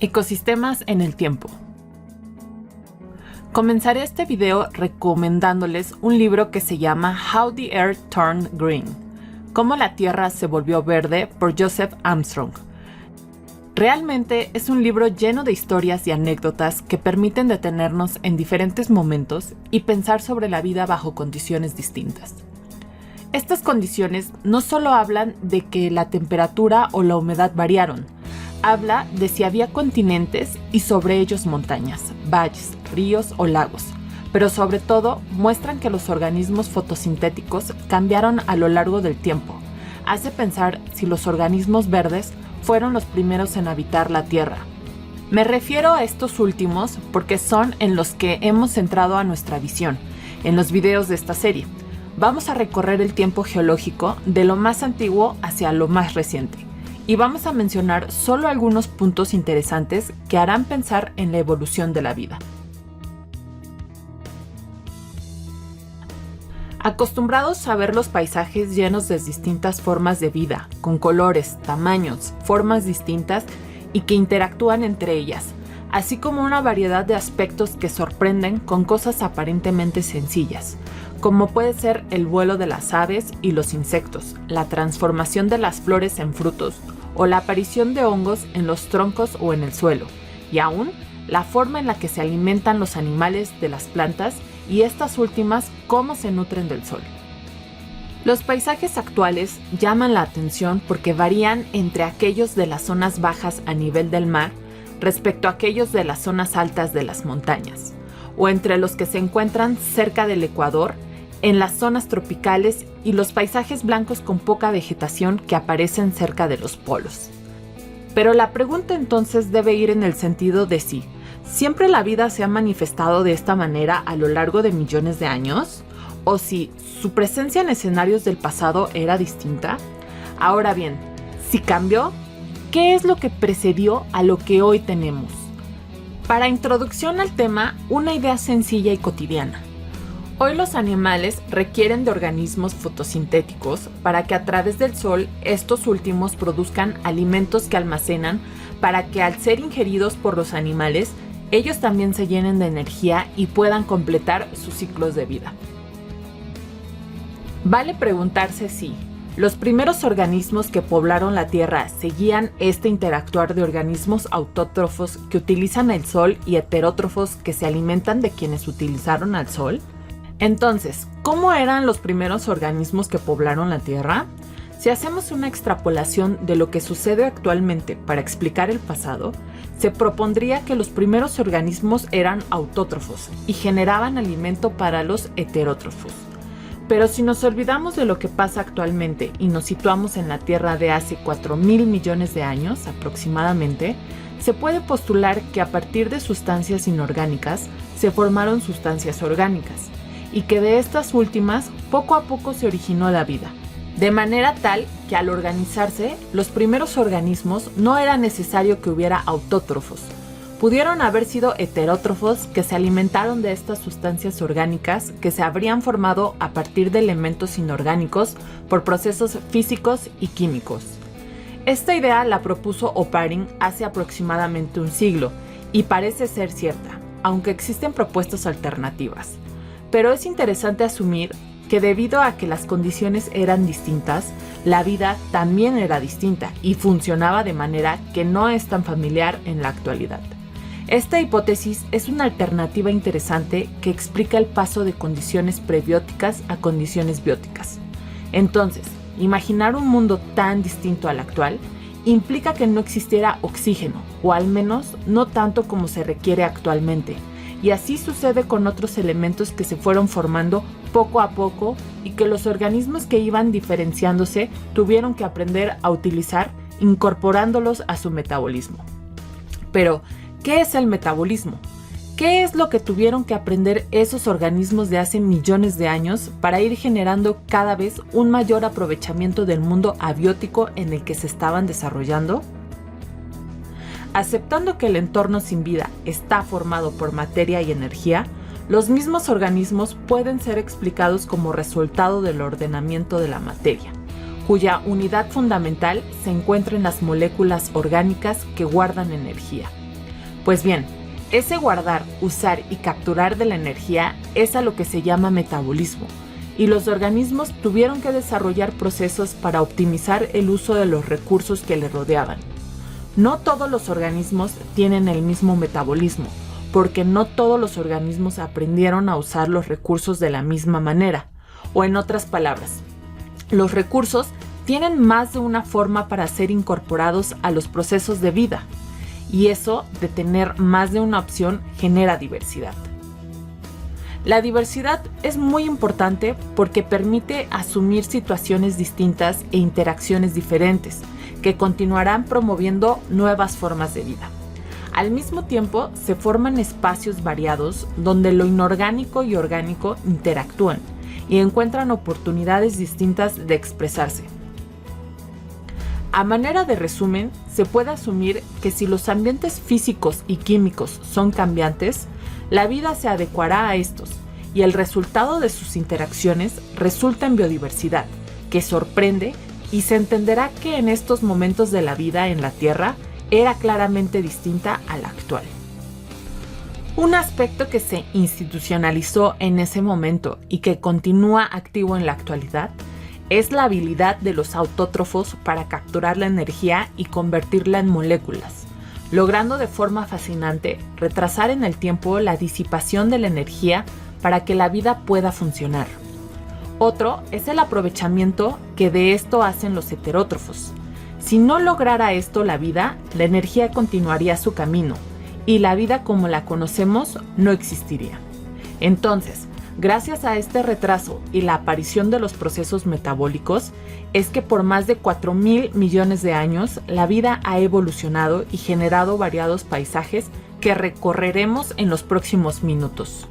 Ecosistemas en el tiempo. Comenzaré este video recomendándoles un libro que se llama How the Earth Turned Green, Cómo la Tierra se volvió verde, por Joseph Armstrong. Realmente es un libro lleno de historias y anécdotas que permiten detenernos en diferentes momentos y pensar sobre la vida bajo condiciones distintas. Estas condiciones no solo hablan de que la temperatura o la humedad variaron, habla de si había continentes y sobre ellos montañas, valles, ríos o lagos, pero sobre todo muestran que los organismos fotosintéticos cambiaron a lo largo del tiempo. Hace pensar si los organismos verdes fueron los primeros en habitar la Tierra. Me refiero a estos últimos porque son en los que hemos centrado a nuestra visión, en los videos de esta serie. Vamos a recorrer el tiempo geológico de lo más antiguo hacia lo más reciente. Y vamos a mencionar solo algunos puntos interesantes que harán pensar en la evolución de la vida. Acostumbrados a ver los paisajes llenos de distintas formas de vida, con colores, tamaños, formas distintas y que interactúan entre ellas, así como una variedad de aspectos que sorprenden con cosas aparentemente sencillas, como puede ser el vuelo de las aves y los insectos, la transformación de las flores en frutos, o la aparición de hongos en los troncos o en el suelo, y aún la forma en la que se alimentan los animales de las plantas y estas últimas cómo se nutren del sol. Los paisajes actuales llaman la atención porque varían entre aquellos de las zonas bajas a nivel del mar respecto a aquellos de las zonas altas de las montañas, o entre los que se encuentran cerca del Ecuador, en las zonas tropicales y los paisajes blancos con poca vegetación que aparecen cerca de los polos. Pero la pregunta entonces debe ir en el sentido de si ¿siempre la vida se ha manifestado de esta manera a lo largo de millones de años? ¿O si su presencia en escenarios del pasado era distinta? Ahora bien, si cambió, ¿qué es lo que precedió a lo que hoy tenemos? Para introducción al tema, una idea sencilla y cotidiana. Hoy los animales requieren de organismos fotosintéticos para que a través del sol estos últimos produzcan alimentos que almacenan para que al ser ingeridos por los animales, ellos también se llenen de energía y puedan completar sus ciclos de vida. Vale preguntarse si los primeros organismos que poblaron la Tierra seguían este interactuar de organismos autótrofos que utilizan el sol y heterótrofos que se alimentan de quienes utilizaron al sol. Entonces, ¿cómo eran los primeros organismos que poblaron la Tierra? Si hacemos una extrapolación de lo que sucede actualmente para explicar el pasado, se propondría que los primeros organismos eran autótrofos y generaban alimento para los heterótrofos. Pero si nos olvidamos de lo que pasa actualmente y nos situamos en la Tierra de hace 4.000 millones de años aproximadamente, se puede postular que a partir de sustancias inorgánicas se formaron sustancias orgánicas, y que de estas últimas poco a poco se originó la vida. De manera tal que al organizarse, los primeros organismos no era necesario que hubiera autótrofos. Pudieron haber sido heterótrofos que se alimentaron de estas sustancias orgánicas que se habrían formado a partir de elementos inorgánicos por procesos físicos y químicos. Esta idea la propuso Oparin hace aproximadamente un siglo y parece ser cierta, aunque existen propuestas alternativas. Pero es interesante asumir que debido a que las condiciones eran distintas, la vida también era distinta y funcionaba de manera que no es tan familiar en la actualidad. Esta hipótesis es una alternativa interesante que explica el paso de condiciones prebióticas a condiciones bióticas. Entonces, imaginar un mundo tan distinto al actual implica que no existiera oxígeno, o al menos no tanto como se requiere actualmente. Y así sucede con otros elementos que se fueron formando poco a poco y que los organismos que iban diferenciándose tuvieron que aprender a utilizar incorporándolos a su metabolismo. Pero, ¿qué es el metabolismo? ¿Qué es lo que tuvieron que aprender esos organismos de hace millones de años para ir generando cada vez un mayor aprovechamiento del mundo abiótico en el que se estaban desarrollando? Aceptando que el entorno sin vida está formado por materia y energía, los mismos organismos pueden ser explicados como resultado del ordenamiento de la materia, cuya unidad fundamental se encuentra en las moléculas orgánicas que guardan energía. Pues bien, ese guardar, usar y capturar de la energía es a lo que se llama metabolismo, y los organismos tuvieron que desarrollar procesos para optimizar el uso de los recursos que le rodeaban. No todos los organismos tienen el mismo metabolismo, porque no todos los organismos aprendieron a usar los recursos de la misma manera, o en otras palabras, los recursos tienen más de una forma para ser incorporados a los procesos de vida, y eso de tener más de una opción genera diversidad. La diversidad es muy importante porque permite asumir situaciones distintas e interacciones diferentes que continuarán promoviendo nuevas formas de vida. Al mismo tiempo, se forman espacios variados donde lo inorgánico y orgánico interactúan y encuentran oportunidades distintas de expresarse. A manera de resumen, se puede asumir que si los ambientes físicos y químicos son cambiantes, la vida se adecuará a estos y el resultado de sus interacciones resulta en biodiversidad, que sorprende y se entenderá que en estos momentos de la vida en la Tierra era claramente distinta a la actual. Un aspecto que se institucionalizó en ese momento y que continúa activo en la actualidad es la habilidad de los autótrofos para capturar la energía y convertirla en moléculas, logrando de forma fascinante retrasar en el tiempo la disipación de la energía para que la vida pueda funcionar. Otro es el aprovechamiento que de esto hacen los heterótrofos. Si no lograra esto la vida, la energía continuaría su camino y la vida como la conocemos no existiría. Entonces, gracias a este retraso y la aparición de los procesos metabólicos, es que por más de 4.000 millones de años la vida ha evolucionado y generado variados paisajes que recorreremos en los próximos minutos.